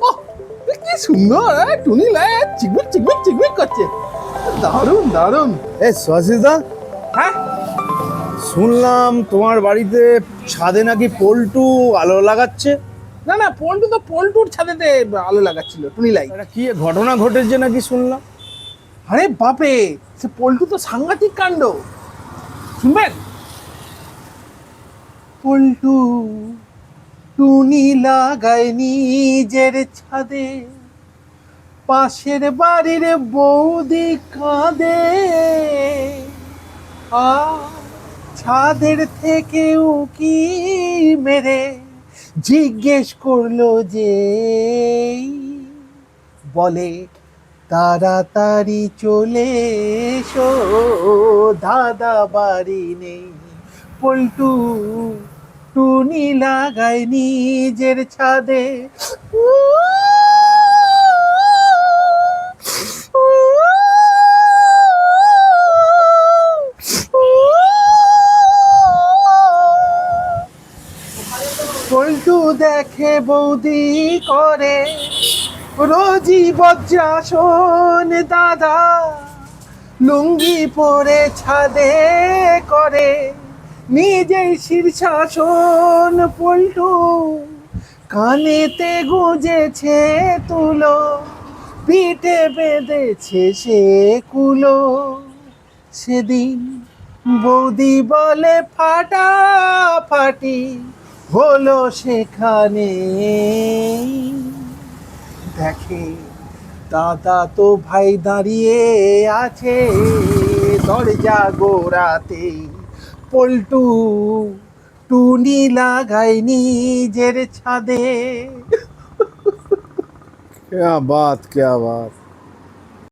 ওহ, কি সুন্দর টুনি লাইট চিকমিক চিকমিক চিকমিক করছে, দারুণ দারুণ। এ সুহাসিসদা, হ্যাঁ, শুনলাম তোমার বাড়িতে ছাদে নাকি পল্টু আলো লাগাচ্ছে। না না, পল্টু তো পল্টুর ছাদেতে আলো লাগাচ্ছিল টুনি লাইট। একটা কি ঘটনা ঘটেছে নাকি শুনলাম? আরে বাপরে, সে পল্টু তো সাংঘাতিক কাণ্ড, শুনবেন? পল্টু টুনি লাগায় নিজের ছাদে, পাশের বাড়ির বৌদি কাঁদে, আ ছাদের থেকে উকি মেরে জিজ্ঞেস করলো যে, বলে তাড়াতাড়ি চলে এসো, দাদা বাড়ি নেই। পল্টু টুনি লাগায় নিজের ছাদে। পল্টু দেখে বৌদি করে রোজই বজ্রাসন, দাদা লুঙ্গি পরে ছাদে করে নিজেই শীর্ষাসন। পল্টু কানেতে গুজেছে তুলো, পিঠে বেঁধেছে সে কুলো। সেদিন বৌদি বলে ফাটাফাটি হলো সেখানে, দেখে দাদা তো ভাই দাঁড়িয়ে আছে দরজা গোড়াতে। পল্টু টুনি লাগায় নিজের ছাদে। क्या बात क्या बात।